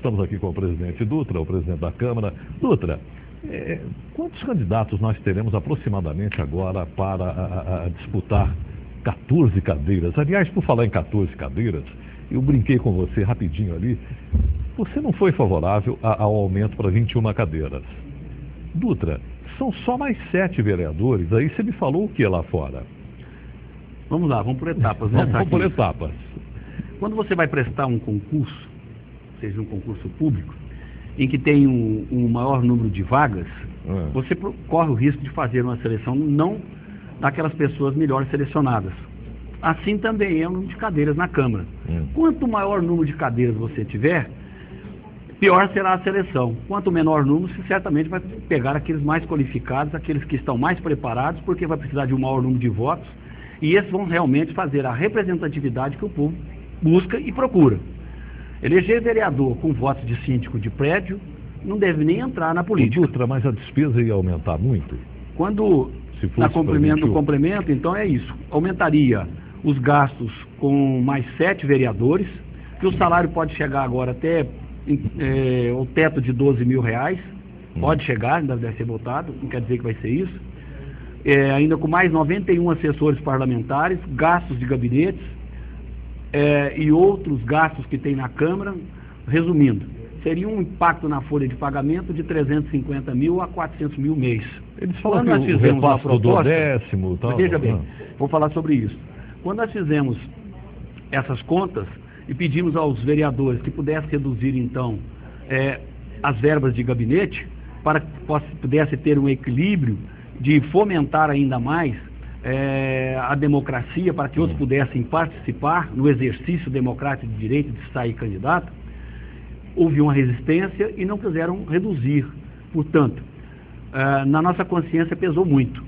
estamos aqui com o presidente Dutra, o presidente da Câmara. Dutra, quantos candidatos nós teremos aproximadamente agora para disputar 14 cadeiras? Aliás, por falar em 14 cadeiras, eu brinquei com você rapidinho ali. Você não foi favorável ao aumento para 21 cadeiras. Dutra, são só mais 7 vereadores. Aí você me falou o que lá fora? Vamos lá, vamos por etapas, né? Vamos por etapas. Quando você vai prestar um concurso, seja um concurso público, em que tem um maior número de vagas, você corre o risco de fazer uma seleção não daquelas pessoas melhores selecionadas. Assim também é o número de cadeiras na Câmara. Quanto maior número de cadeiras você tiver, pior será a seleção. Quanto menor número, você certamente vai pegar aqueles mais qualificados, aqueles que estão mais preparados, porque vai precisar de um maior número de votos, e esses vão realmente fazer a representatividade que o povo busca e procura. Eleger vereador com votos de síndico de prédio não deve nem entrar na política. Dutra, mas a despesa ia aumentar muito? Quando no complemento, então é isso. Aumentaria os gastos com mais 7 vereadores, que o salário pode chegar agora até o teto de R$12.000, pode chegar, ainda deve ser votado, não quer dizer que vai ser isso. Ainda com mais 91 assessores parlamentares, gastos de gabinetes e outros gastos que tem na Câmara. Resumindo, seria um impacto na folha de pagamento de 350 mil a 400 mil mês. Eles falam que nós fizemos a proposta, do 10º, tal. Veja bem, vou falar sobre isso. Quando nós fizemos essas contas e pedimos aos vereadores que pudessem reduzir, então, as verbas de gabinete, para que pudesse ter um equilíbrio de fomentar ainda mais a democracia, para que outros pudessem participar no exercício democrático de direito de sair candidato, houve uma resistência e não quiseram reduzir. Portanto, na nossa consciência pesou muito,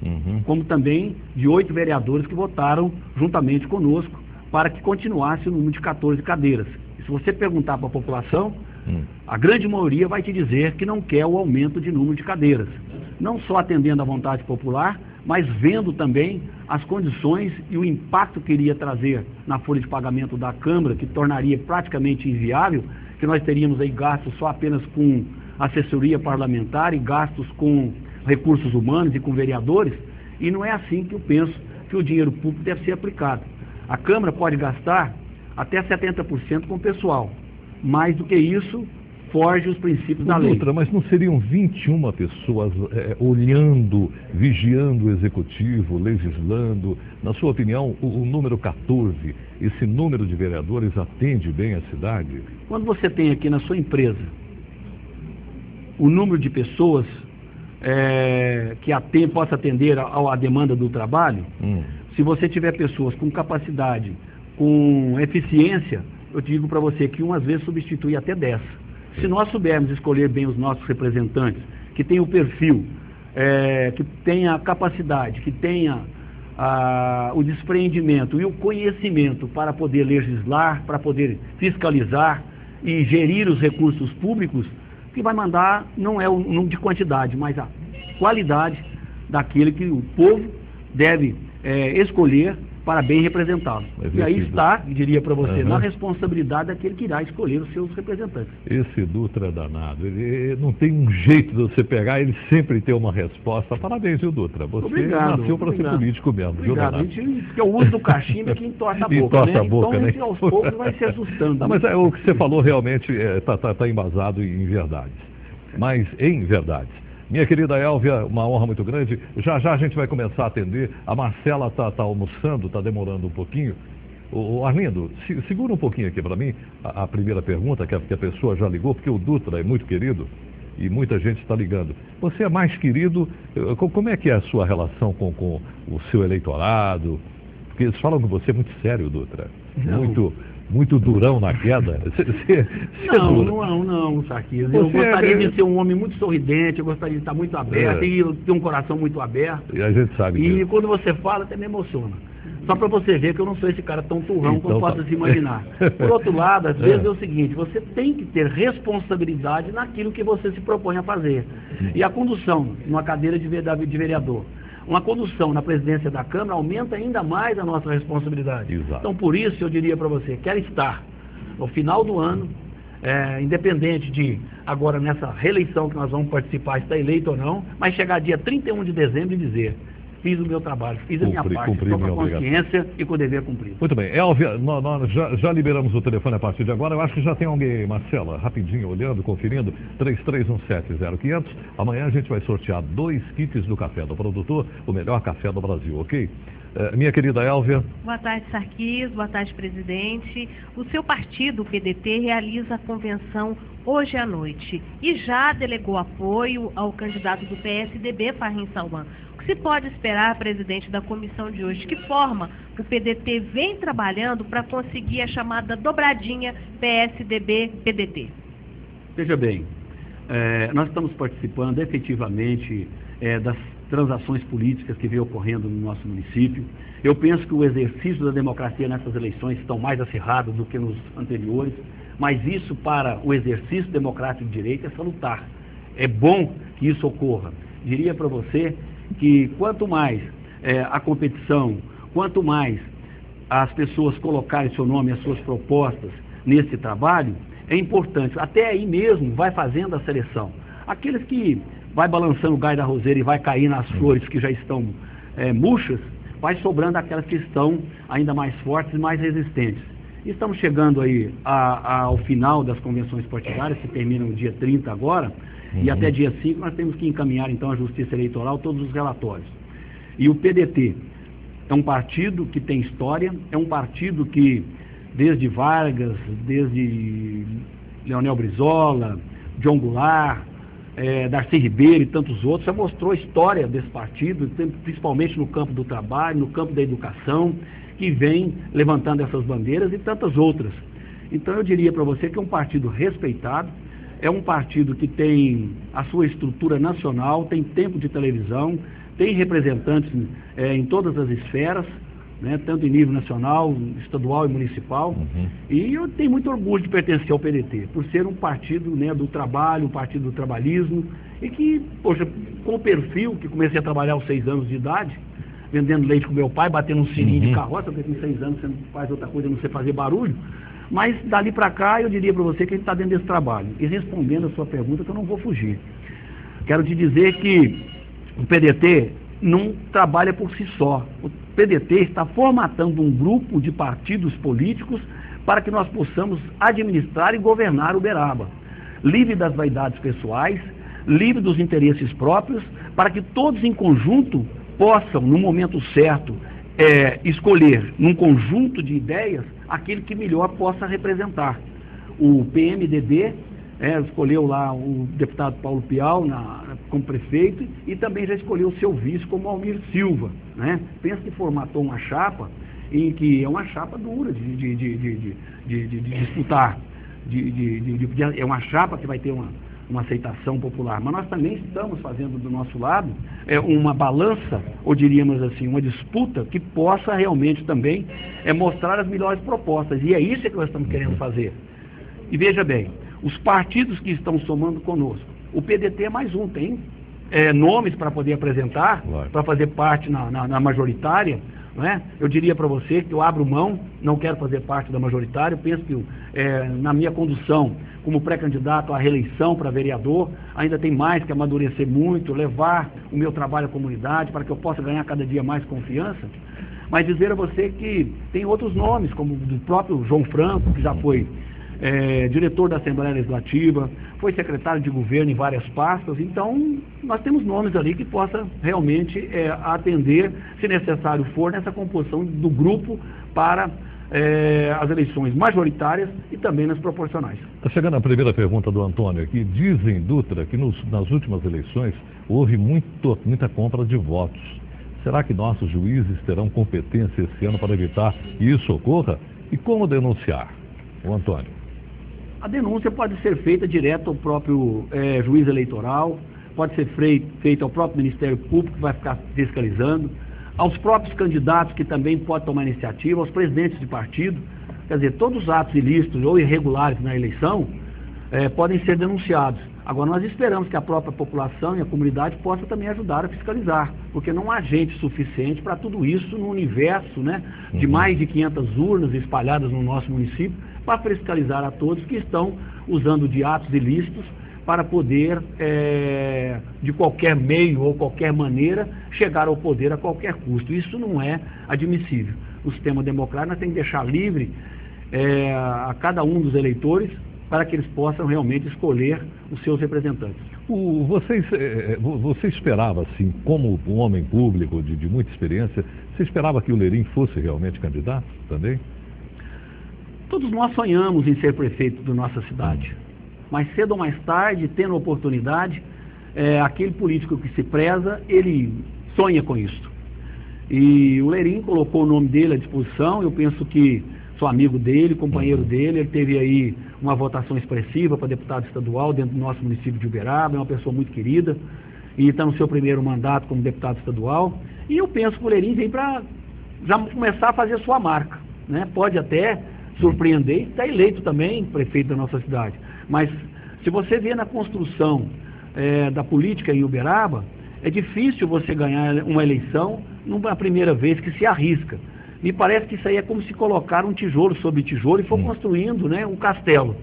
como também de 8 vereadores que votaram juntamente conosco para que continuasse o número de 14 cadeiras. E se você perguntar para a população, a grande maioria vai te dizer que não quer o aumento de número de cadeiras. Não só atendendo à vontade popular, mas vendo também as condições e o impacto que iria trazer na folha de pagamento da Câmara, que tornaria praticamente inviável, que nós teríamos aí gastos só apenas com assessoria parlamentar e gastos com recursos humanos e com vereadores, e não é assim que eu penso que o dinheiro público deve ser aplicado. A Câmara pode gastar até 70% com o pessoal. Mais do que isso, foge os princípios da lei. Dutra, mas não seriam 21 pessoas olhando, vigiando o executivo, legislando? Na sua opinião, o número 14, esse número de vereadores atende bem a cidade? Quando você tem aqui na sua empresa o número de pessoas que possa atender à demanda do trabalho, se você tiver pessoas com capacidade, com eficiência, eu digo para você que às vezes substitui até 10. Se nós soubermos escolher bem os nossos representantes, que tenham o perfil, que tenha a capacidade, que tenha o despreendimento e o conhecimento para poder legislar, para poder fiscalizar e gerir os recursos públicos, o que vai mandar não é o número de quantidade, mas a qualidade daquele que o povo deve escolher para bem representá-lo. E aí está, diria para você, na responsabilidade daquele que irá escolher os seus representantes. Esse Dutra é danado, ele não tem um jeito de você pegar, ele sempre tem uma resposta. Parabéns, viu, Dutra? Você nasceu para ser político mesmo, viu, Danado? Porque o uso do cachimbo é que entorta a boca, entorta a boca, né? Então, aos poucos vai se assustando. Mas o que você falou realmente está embasado em verdades. Mas em verdades. Minha querida Elvia, uma honra muito grande. Já já a gente vai começar a atender. A Marcela está almoçando, está demorando um pouquinho. O Arlindo, segura um pouquinho aqui para mim a primeira pergunta, que a pessoa já ligou, porque o Dutra é muito querido e muita gente está ligando. Você é mais querido, como é que é a sua relação com o seu eleitorado? Porque eles falam que você é muito sério, Dutra. Muito durão na queda. Não, Sarquis. Eu gostaria de ser um homem muito sorridente, eu gostaria de estar muito aberto, e eu tenho um coração muito aberto. E a gente sabe disso. E quando você fala, até me emociona. Só para você ver que eu não sou esse cara tão turrão como possa se imaginar. Por outro lado, às vezes é o seguinte, você tem que ter responsabilidade naquilo que você se propõe a fazer. E a condução numa cadeira de vereador, uma condução na presidência da Câmara aumenta ainda mais a nossa responsabilidade. Exato. Então, por isso, eu diria para você, quero estar no final do ano, independente de, agora nessa reeleição que nós vamos participar, se está eleito ou não, mas chegar dia 31 de dezembro e dizer: fiz o meu trabalho, fiz a minha parte, estou com a consciência e com o dever cumprido. Muito bem. Elvia, nós já liberamos o telefone a partir de agora. Eu acho que já tem alguém, Marcela, rapidinho, olhando, conferindo, 33170500. Amanhã a gente vai sortear 2 kits do café do produtor, o melhor café do Brasil, ok? Minha querida Elvia. Boa tarde, Sarquis. Boa tarde, presidente. O seu partido, o PDT, realiza a convenção hoje à noite e já delegou apoio ao candidato do PSDB, Farrim Salman. O que se pode esperar, presidente, da comissão de hoje? De que forma o PDT vem trabalhando para conseguir a chamada dobradinha PSDB-PDT? Veja bem, nós estamos participando efetivamente das transações políticas que vem ocorrendo no nosso município. Eu penso que o exercício da democracia nessas eleições estão mais acirrados do que nos anteriores, mas isso para o exercício democrático de direito é salutar. É bom que isso ocorra. Diria para você que quanto mais a competição, quanto mais as pessoas colocarem seu nome e as suas propostas nesse trabalho, é importante. Até aí mesmo vai fazendo a seleção. Aqueles que vai balançando o galho da roseira e vai cair nas flores que já estão murchas, vai sobrando aquelas que estão ainda mais fortes e mais resistentes. E estamos chegando aí ao final das convenções partidárias, que terminam dia 30 agora, e até dia 5 nós temos que encaminhar então à Justiça Eleitoral todos os relatórios. E o PDT é um partido que tem história, é um partido que desde Vargas, desde Leonel Brizola, John Goulart, Darcy Ribeiro e tantos outros, já mostrou a história desse partido, principalmente no campo do trabalho, no campo da educação, que vem levantando essas bandeiras e tantas outras. Então eu diria para você que é um partido respeitado, é um partido que tem a sua estrutura nacional, tem tempo de televisão, tem representantes em todas as esferas, né, tanto em nível nacional, estadual e municipal. E eu tenho muito orgulho de pertencer ao PDT, por ser um partido, né, do trabalho, um partido do trabalhismo, e que, poxa, com o perfil que comecei a trabalhar aos 6 anos de idade, vendendo leite com meu pai, batendo um sininho de carroça, porque com 6 anos você não faz outra coisa, não sei fazer barulho. Mas dali para cá eu diria para você que a gente está dentro desse trabalho. E respondendo a sua pergunta, que eu não vou fugir. Quero te dizer que o PDT não trabalha por si só. O PDT está formatando um grupo de partidos políticos para que nós possamos administrar e governar Uberaba. Livre das vaidades pessoais, livre dos interesses próprios, para que todos em conjunto possam, no momento certo, escolher, num conjunto de ideias, aquele que melhor possa representar. O PMDB escolheu lá o deputado Paulo Pial como prefeito e também já escolheu o seu vice como Almir Silva, né? Pensa que formatou uma chapa em que é uma chapa dura de disputar, é uma chapa que vai ter uma aceitação popular, mas nós também estamos fazendo do nosso lado uma balança, ou diríamos assim, uma disputa que possa realmente também mostrar as melhores propostas, e é isso que nós estamos querendo fazer. E veja bem, os partidos que estão somando conosco, o PDT é mais um, tem nomes para poder apresentar, para fazer parte na majoritária, não é? Eu diria para você que eu abro mão, não quero fazer parte da majoritária, eu penso que na minha condução como pré-candidato à reeleição para vereador, ainda tem mais que amadurecer muito, levar o meu trabalho à comunidade para que eu possa ganhar cada dia mais confiança, mas dizer a você que tem outros nomes, como o do próprio João Franco, que já foi diretor da Assembleia Legislativa, foi secretário de governo em várias pastas, então nós temos nomes ali que possa realmente atender, se necessário for, nessa composição do grupo para as eleições majoritárias e também nas proporcionais. Está chegando a primeira pergunta do Antônio aqui. Dizem, Dutra, que nas últimas eleições houve muita compra de votos. Será que nossos juízes terão competência esse ano para evitar que isso ocorra? E como denunciar? O Antônio. A denúncia pode ser feita direto ao próprio juiz eleitoral, pode ser feita ao próprio Ministério Público, que vai ficar fiscalizando, aos próprios candidatos, que também podem tomar iniciativa, aos presidentes de partido. Quer dizer, todos os atos ilícitos ou irregulares na eleição podem ser denunciados. Agora, nós esperamos que a própria população e a comunidade possa também ajudar a fiscalizar, porque não há gente suficiente para tudo isso no universo, né, de mais de 500 urnas espalhadas no nosso município, para fiscalizar a todos que estão usando de atos ilícitos para poder, de qualquer meio ou qualquer maneira, chegar ao poder a qualquer custo. Isso não é admissível. O sistema democrático nós temos que deixar livre a cada um dos eleitores para que eles possam realmente escolher os seus representantes. Você esperava, assim, como um homem público de muita experiência, você esperava que o Lerim fosse realmente candidato também? Todos nós sonhamos em ser prefeito da nossa cidade. Mais cedo ou mais tarde, tendo a oportunidade, aquele político que se preza, ele sonha com isso. E o Lerim colocou o nome dele à disposição. Eu penso que sou amigo dele, companheiro dele. Ele teve aí uma votação expressiva para deputado estadual dentro do nosso município de Uberaba. É uma pessoa muito querida e está no seu primeiro mandato como deputado estadual. E eu penso que o Lerim vem para já começar a fazer a sua marca, né? Pode até surpreender e está eleito também prefeito da nossa cidade. Mas se você vê na construção da política em Uberaba, é difícil você ganhar uma eleição numa primeira vez que se arrisca. Me parece que isso aí é como se colocar um tijolo sobre tijolo e for construindo, né, um castelo.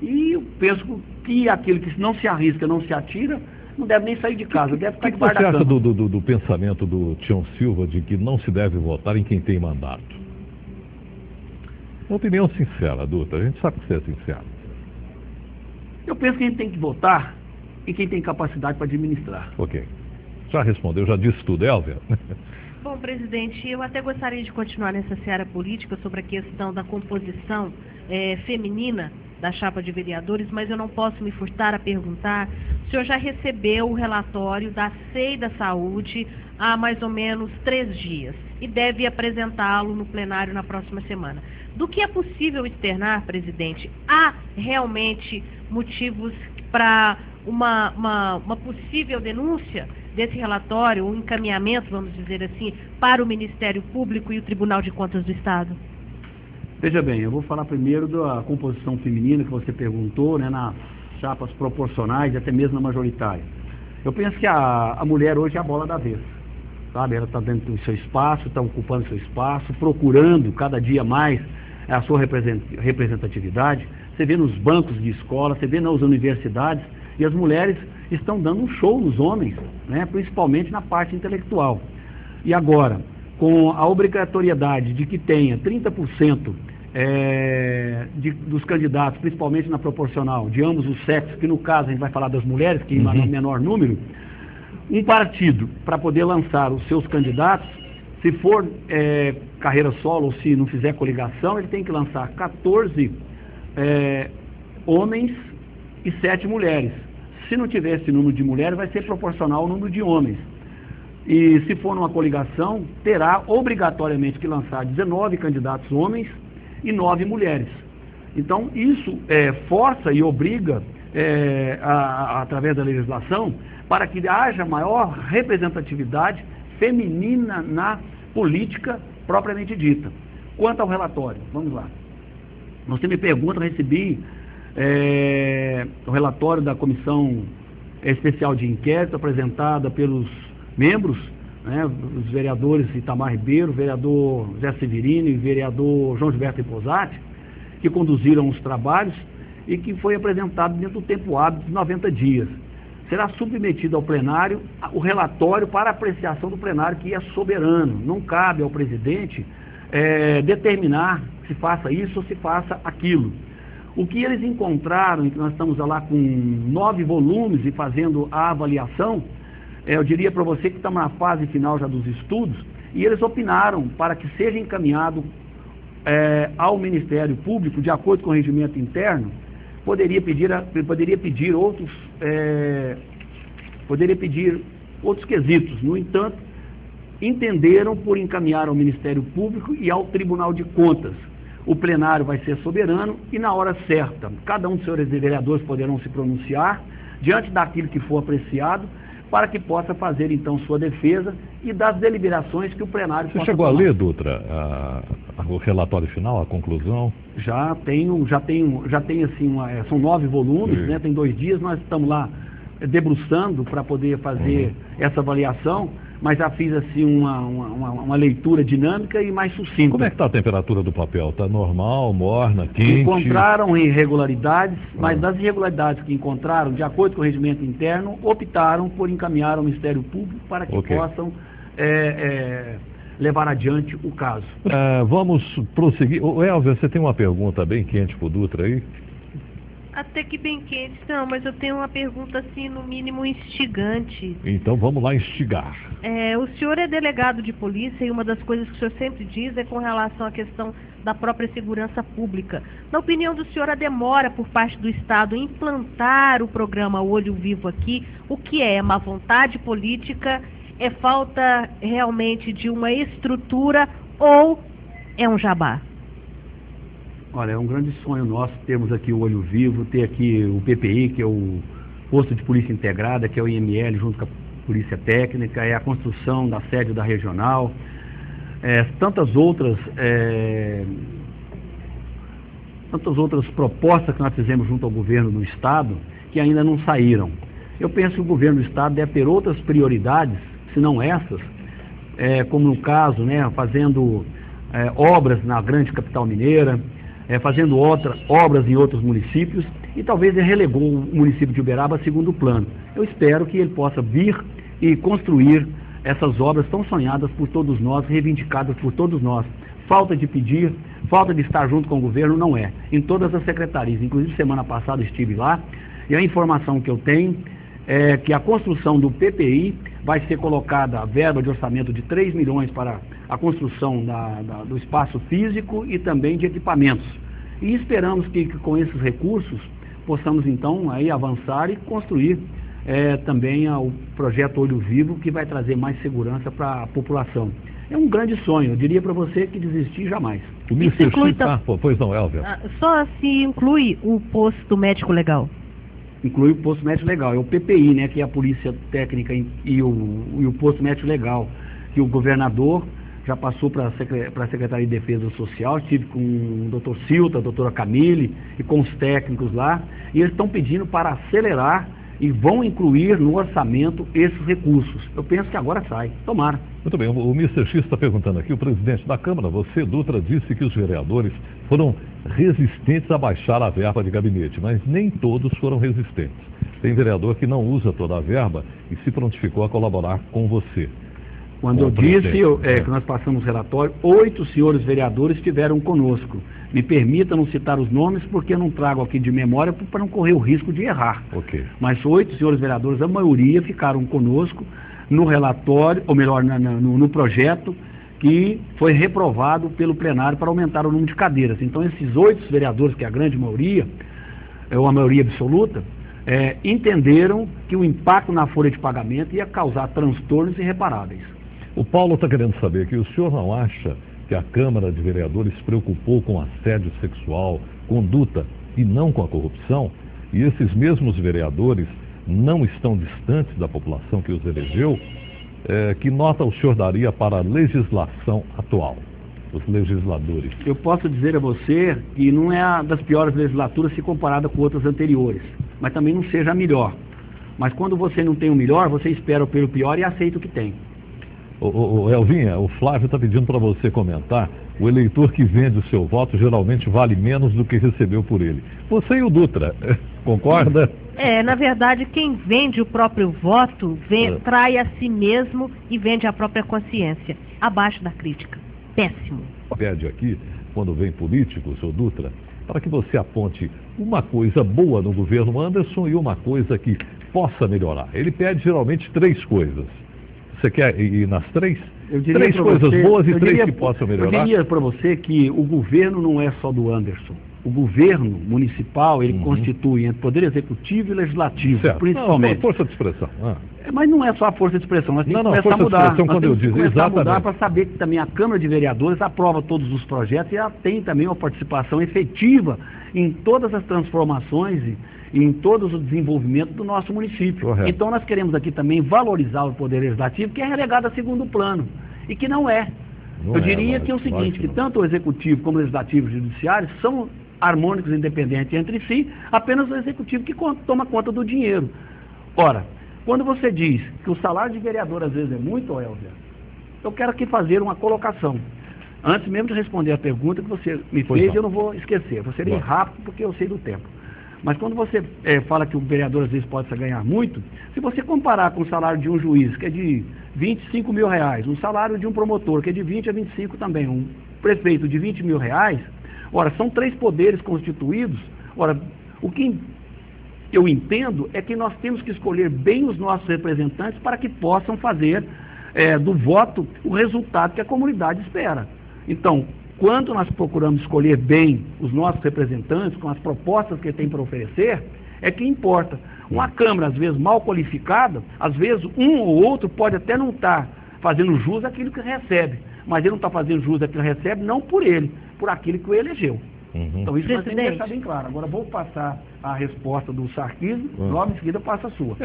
E eu penso que aquele que não se arrisca, não se atira, não deve nem sair de casa, deve ficar debaixo da cama. O que você acha do pensamento do Tião Silva de que não se deve votar em quem tem mandato? Uma opinião sincera, Dutra, a gente sabe que você é sincero. Eu penso que a gente tem que votar em quem tem capacidade para administrar. Ok. Já respondeu, já disse tudo, Elvia? Bom, presidente, eu até gostaria de continuar nessa seara política sobre a questão da composição feminina da chapa de vereadores, mas eu não posso me furtar a perguntar: o senhor já recebeu o relatório da SEI da Saúde há mais ou menos 3 dias e deve apresentá-lo no plenário na próxima semana. Do que é possível externar, presidente, há realmente motivos para uma possível denúncia desse relatório, um encaminhamento, vamos dizer assim, para o Ministério Público e o Tribunal de Contas do Estado? Veja bem, eu vou falar primeiro da composição feminina que você perguntou, né, nas chapas proporcionais e até mesmo na majoritária. Eu penso que a mulher hoje é a bola da vez, sabe? Ela está dentro do seu espaço, está ocupando o seu espaço, procurando cada dia mais a sua representatividade. Você vê nos bancos de escola, você vê nas universidades, e as mulheres estão dando um show nos homens, né, principalmente na parte intelectual. E agora, com a obrigatoriedade de que tenha 30% dos candidatos, principalmente na proporcional, de ambos os sexos, que no caso a gente vai falar das mulheres, que em menor número, um partido, para poder lançar os seus candidatos, se for carreira solo ou se não fizer coligação, ele tem que lançar 14 homens e 7 mulheres. Se não tiver esse número de mulheres, vai ser proporcional ao número de homens. E se for numa coligação, terá obrigatoriamente que lançar 19 candidatos homens e 9 mulheres. Então, isso força e obriga, através da legislação, para que haja maior representatividade feminina na política propriamente dita. Quanto ao relatório, vamos lá. Você me pergunta, eu recebi o relatório da Comissão Especial de Inquérito apresentada pelos membros, né, os vereadores Itamar Ribeiro, vereador Zé Severino e vereador João Gilberto Imposati, que conduziram os trabalhos e que foi apresentado dentro do tempo hábil de 90 dias. Será submetido ao plenário o relatório para apreciação do plenário, que é soberano. Não cabe ao presidente determinar se faça isso ou se faça aquilo. O que eles encontraram, e que nós estamos lá com 9 volumes e fazendo a avaliação, eu diria para você que estamos na fase final já dos estudos, e eles opinaram para que seja encaminhado ao Ministério Público, de acordo com o regimento interno, poderia pedir outros quesitos. No entanto, entenderam por encaminhar ao Ministério Público e ao Tribunal de Contas. O plenário vai ser soberano e na hora certa, cada um dos senhores vereadores poderão se pronunciar diante daquilo que for apreciado, para que possa fazer então sua defesa e das deliberações que o plenário possa tomar. Você chegou a ler, Dutra, o relatório final, a conclusão? Já tenho assim, são 9 volumes, né? Tem 2 dias, nós estamos lá debruçando para poder fazer essa avaliação. mas já fiz assim uma leitura dinâmica e mais sucinta. Como é que está a temperatura do papel? Está normal, morna, quente? Encontraram irregularidades, mas das irregularidades que encontraram, de acordo com o regimento interno, optaram por encaminhar ao Ministério Público para que possam levar adiante o caso. Vamos prosseguir. Elvia, você tem uma pergunta bem quente para o Dutra aí? Até que bem quente, não, mas eu tenho uma pergunta assim, no mínimo instigante. Então vamos lá instigar. O senhor é delegado de polícia e uma das coisas que o senhor sempre diz é com relação à questão da própria segurança pública. Na opinião do senhor, a demora por parte do Estado em implantar o programa Olho Vivo aqui, o que é má vontade política, é falta realmente de uma estrutura ou é um jabá? Olha, é um grande sonho nosso termos aqui o Olho Vivo, ter aqui o PPI, que é o Posto de Polícia Integrada, que é o IML, junto com a Polícia Técnica, é a construção da sede da Regional, tantas outras propostas que nós fizemos junto ao governo do Estado, que ainda não saíram. Eu penso que o governo do Estado deve ter outras prioridades, se não essas, como no caso, fazendo obras na grande capital mineira, fazendo obras em outros municípios, e talvez ele relegou o município de Uberaba a segundo plano. Eu espero que ele possa vir e construir essas obras tão sonhadas por todos nós, reivindicadas por todos nós. Falta de pedir, falta de estar junto com o governo, não é. Em todas as secretarias, inclusive semana passada estive lá, e a informação que eu tenho é que a construção do PPI vai ser colocada a verba de orçamento de 3 milhões para a construção do espaço físico e também de equipamentos. E esperamos que com esses recursos possamos então aí avançar e construir também o projeto Olho Vivo, que vai trazer mais segurança para a população. É um grande sonho, eu diria para você que desistir jamais. Pois não, Elvia. Só se inclui o posto médico legal? Inclui o posto médico legal, é o PPI, que é a Polícia Técnica e o posto médico legal, que o governador já passou para a Secretaria de Defesa Social. Estive com o doutor Silta, a doutora Camille e com os técnicos lá, e eles estão pedindo para acelerar e vão incluir no orçamento esses recursos. Eu penso que agora sai, tomara. Muito bem, o Mr. X está perguntando aqui, o presidente da Câmara, você, Dutra, disse que os vereadores foram resistentes a baixar a verba de gabinete, mas nem todos foram resistentes. Tem vereador que não usa toda a verba e se prontificou a colaborar com você. Quando eu disse que nós passamos o relatório, 8 senhores vereadores estiveram conosco. Me permita não citar os nomes, porque eu não trago aqui de memória para não correr o risco de errar. Okay. Mas 8 senhores vereadores, a maioria ficaram conosco no relatório, ou melhor, no projeto que foi reprovado pelo plenário para aumentar o número de cadeiras. Então esses 8 vereadores, que é a grande maioria, ou a maioria absoluta, entenderam que o impacto na folha de pagamento ia causar transtornos irreparáveis. O Paulo está querendo saber que o senhor não acha que a Câmara de Vereadores se preocupou com assédio sexual, conduta e não com a corrupção? E esses mesmos vereadores não estão distantes da população que os elegeu? Que nota o senhor daria para a legislação atual, os legisladores? Eu posso dizer a você que não é a das piores legislaturas se comparada com outras anteriores, mas também não seja a melhor. Mas quando você não tem o melhor, você espera pelo pior e aceita o que tem. Elvinha, o Flávio está pedindo para você comentar. O eleitor que vende o seu voto geralmente vale menos do que recebeu por ele. Você e o Dutra, concorda? Na verdade, quem vende o próprio voto trai a si mesmo e vende a própria consciência. Abaixo da crítica. Péssimo. Pede aqui, quando vem políticos, o Dutra, para que você aponte uma coisa boa no governo Anderson e uma coisa que possa melhorar. Ele pede geralmente 3 coisas. Você quer ir nas 3? 3 coisas boas e 3 que possam melhorar? Eu diria para você que o governo não é só do Anderson. O governo municipal, ele constitui entre poder executivo e legislativo, certo. principalmente. Não, força de expressão. Mas não é só a força de expressão, nós temos que começar a mudar. Nós temos que começar a mudar para saber que também a Câmara de Vereadores aprova todos os projetos e ela tem também uma participação efetiva em todas as transformações e em todo o desenvolvimento do nosso município. Correto. Então nós queremos aqui também valorizar o poder legislativo, que é relegado a segundo plano, e que não é. Eu diria que é o seguinte, que tanto o executivo como o legislativo e o judiciário são harmônicos e independentes entre si, apenas o executivo que toma conta do dinheiro. Ora, Quando você diz que o salário de vereador às vezes é muito, Elvia, eu quero aqui fazer uma colocação. Antes mesmo de responder a pergunta que você me fez, eu não vou esquecer. Vou ser rápido porque eu sei do tempo. Mas quando você fala que o vereador às vezes pode ganhar muito, se você comparar com o salário de um juiz, que é de 25 mil reais, um salário de um promotor, que é de 20 a 25 também, um prefeito de 20 mil reais, ora, são 3 poderes constituídos. Ora, o que eu entendo é que nós temos que escolher bem os nossos representantes para que possam fazer do voto o resultado que a comunidade espera. Então, quando nós procuramos escolher bem os nossos representantes, com as propostas que ele tem para oferecer, é que importa. Uma Câmara, às vezes, mal qualificada, às vezes um ou outro pode até não estar fazendo jus àquilo que recebe, mas ele não está fazendo jus àquilo que recebe, não por ele, por aquilo que o elegeu. Então isso nós temos que deixar bem claro. Agora vou passar a resposta do Sarquismo, logo em seguida passa a sua.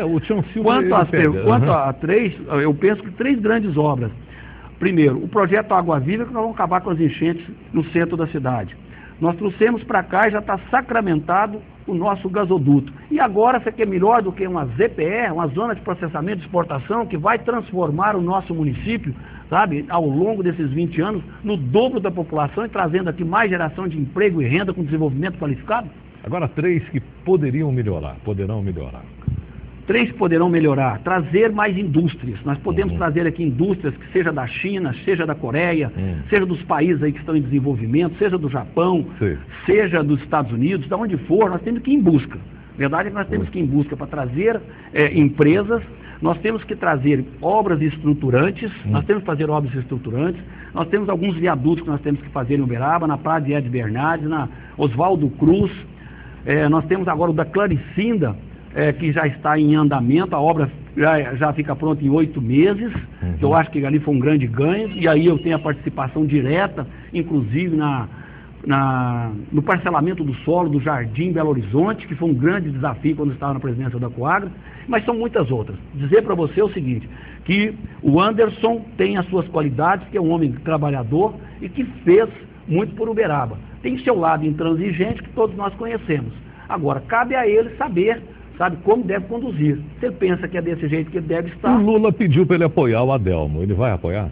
Quanto a 3, eu penso que 3 grandes obras. Primeiro, o projeto Água Viva, que nós vamos acabar com as enchentes no centro da cidade. Nós trouxemos para cá e já está sacramentado o nosso gasoduto. E agora, você quer melhor do que uma ZPE, uma zona de processamento e exportação, que vai transformar o nosso município, sabe, ao longo desses 20 anos, no dobro da população e trazendo aqui mais geração de emprego e renda com desenvolvimento qualificado? Agora, 3 que poderão melhorar. 3 poderão melhorar, trazer mais indústrias. Nós podemos trazer aqui indústrias que seja da China, seja da Coreia, seja dos países aí que estão em desenvolvimento, seja do Japão, seja dos Estados Unidos, de onde for, nós temos que ir em busca. A verdade é que nós temos que ir em busca para trazer empresas, nós temos que trazer obras estruturantes, nós temos alguns viadutos que nós temos que fazer em Uberaba, na Praia de Ed Bernardes, na Oswaldo Cruz, nós temos agora o da Claricinda, que já está em andamento, a obra já fica pronta em 8 meses, que eu acho que ali foi um grande ganho, e aí eu tenho a participação direta, inclusive no parcelamento do solo do Jardim Belo Horizonte, que foi um grande desafio quando eu estava na presidência da Coagra, mas são muitas outras. Dizer para você o seguinte, que o Anderson tem as suas qualidades, que é um homem trabalhador e que fez muito por Uberaba. Tem seu lado intransigente que todos nós conhecemos. Agora, cabe a ele saber, sabe, como deve conduzir. Se ele pensa que é desse jeito que ele deve estar... O Lula pediu para ele apoiar o Adelmo. Ele vai apoiar?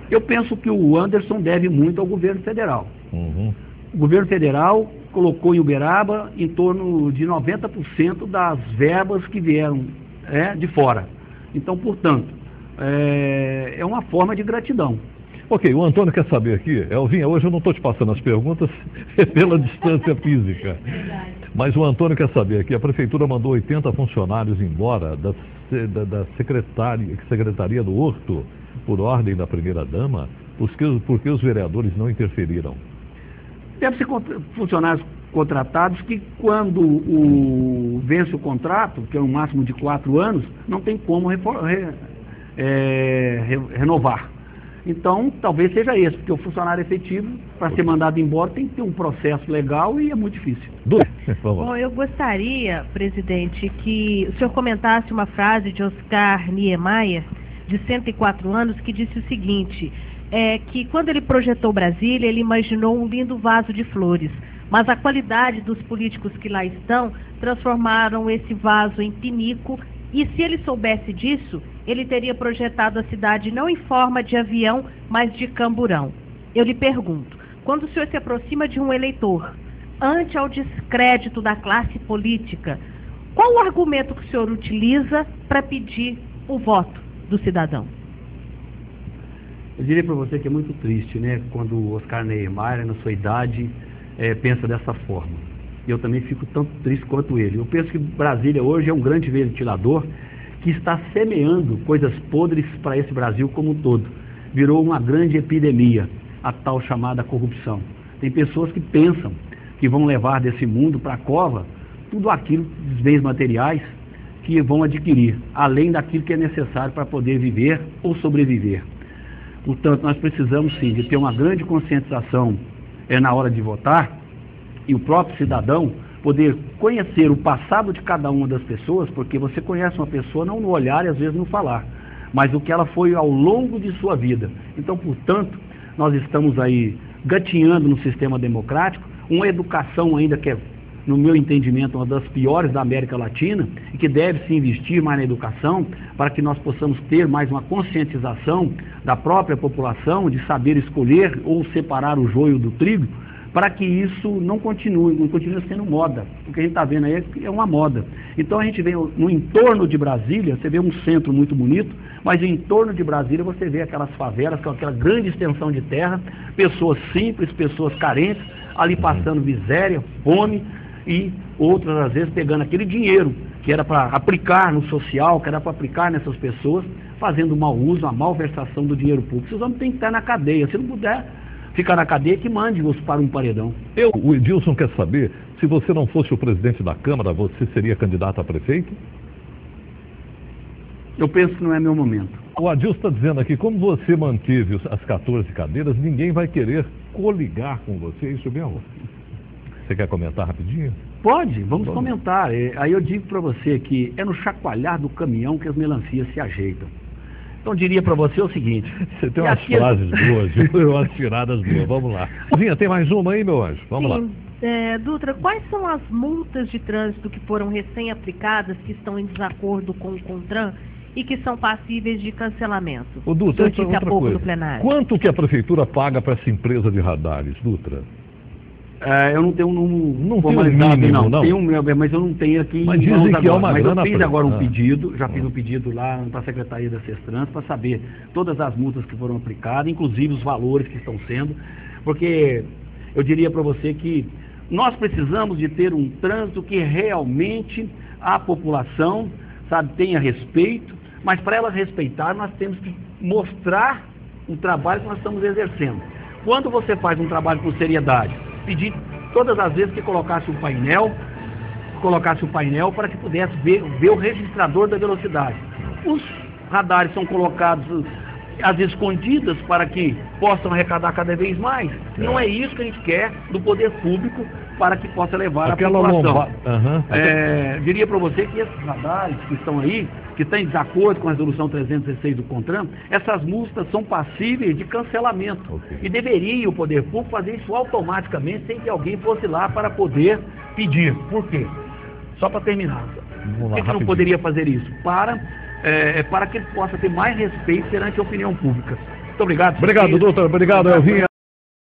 Eu penso que o Anderson deve muito ao governo federal. O governo federal colocou em Uberaba em torno de 90% das verbas que vieram de fora. Então, portanto, é uma forma de gratidão. Ok, o Antônio quer saber aqui, Elvinha, hoje eu não estou te passando as perguntas pela distância física, mas o Antônio quer saber aqui, a Prefeitura mandou 80 funcionários embora da Secretaria do Horto, por ordem da primeira-dama, porque os vereadores não interferiram. Deve ser funcionários contratados que, quando vence o contrato, que é um máximo de 4 anos, não tem como renovar. Então, talvez seja esse, porque o funcionário efetivo, para ser mandado embora, tem que ter um processo legal e é muito difícil. Bom, eu gostaria, presidente, que o senhor comentasse uma frase de Oscar Niemeyer, de 104 anos, que disse o seguinte, que quando ele projetou Brasília, ele imaginou um lindo vaso de flores, mas a qualidade dos políticos que lá estão transformaram esse vaso em pinico, e se ele soubesse disso, ele teria projetado a cidade não em forma de avião, mas de camburão. Eu lhe pergunto, quando o senhor se aproxima de um eleitor, ante ao descrédito da classe política, qual o argumento que o senhor utiliza para pedir o voto do cidadão? Eu diria para você que é muito triste, né, quando o Oscar Niemeyer, na sua idade, pensa dessa forma. Eu também fico tão triste quanto ele. Eu penso que Brasília hoje é um grande ventilador que está semeando coisas podres para esse Brasil como um todo. Virou uma grande epidemia, a tal chamada corrupção. Tem pessoas que pensam que vão levar desse mundo para a cova tudo aquilo dos bens materiais que vão adquirir, além daquilo que é necessário para poder viver ou sobreviver. Portanto, nós precisamos sim de ter uma grande conscientização na hora de votar, e o próprio cidadão poder conhecer o passado de cada uma das pessoas, porque você conhece uma pessoa não no olhar e às vezes no falar, mas o que ela foi ao longo de sua vida. Então, portanto, nós estamos aí gatinhando no sistema democrático, uma educação ainda que é no meu entendimento, uma das piores da América Latina, e que deve se investir mais na educação, para que nós possamos ter mais uma conscientização da própria população, de saber escolher ou separar o joio do trigo, para que isso não continue sendo moda. O que a gente está vendo aí é uma moda. Então a gente vê no entorno de Brasília, você vê um centro muito bonito, mas no entorno de Brasília você vê aquelas favelas, com aquela grande extensão de terra, pessoas simples, pessoas carentes, ali passando miséria, fome, e outras às vezes pegando aquele dinheiro que era para aplicar no social, que era para aplicar nessas pessoas, fazendo mau uso, a malversação do dinheiro público. Esses homens têm que estar na cadeia. Se não puder ficar na cadeia, que mande-os para um paredão. O Edilson quer saber, se você não fosse o presidente da Câmara, você seria candidato a prefeito? Eu penso que não é meu momento. O Adilson está dizendo aqui, como você manteve as 14 cadeiras, ninguém vai querer coligar com você, é isso mesmo? Você quer comentar rapidinho? Pode, vamos comentar. Aí eu digo para você que é no chacoalhar do caminhão que as melancias se ajeitam. Então diria para você o seguinte... Você tem umas frases boas, viu? Umas tiradas boas. Vamos lá. Vinha, tem mais uma aí, meu anjo? Vamos lá. Dutra, quais são as multas de trânsito que foram recém-aplicadas, que estão em desacordo com o CONTRAN e que são passíveis de cancelamento? O Dutra, eu disse há pouco no plenário. Quanto que a prefeitura paga para essa empresa de radares, Dutra? Eu não tenho um não formalizado, mínimo, não. Tenho, mas eu não tenho aqui. Mas dizem que é uma mas grana. Eu fiz agora um pedido, já fiz um pedido lá para a Secretaria da Sestran para saber todas as multas que foram aplicadas, inclusive os valores que estão sendo, porque eu diria para você que nós precisamos de ter um trânsito que realmente a população, sabe, tenha respeito, mas para ela respeitar nós temos que mostrar o trabalho que nós estamos exercendo. Quando você faz um trabalho com seriedade, pedir todas as vezes que colocasse o painel para que pudesse ver o registrador da velocidade. Os radares são colocados às escondidas para que possam arrecadar cada vez mais. Não é isso que a gente quer do poder público para que possa levar aquela a população. Diria para você que esses radares que estão aí, que estão em desacordo com a resolução 316 do CONTRAN, essas multas são passíveis de cancelamento. E deveria o poder público fazer isso automaticamente, sem que alguém fosse lá para poder pedir. Por quê? Só para terminar. Por que não poderia fazer isso? Para que ele possa ter mais respeito perante a opinião pública. Muito obrigado. Obrigado, doutor. Obrigado, Elvinha.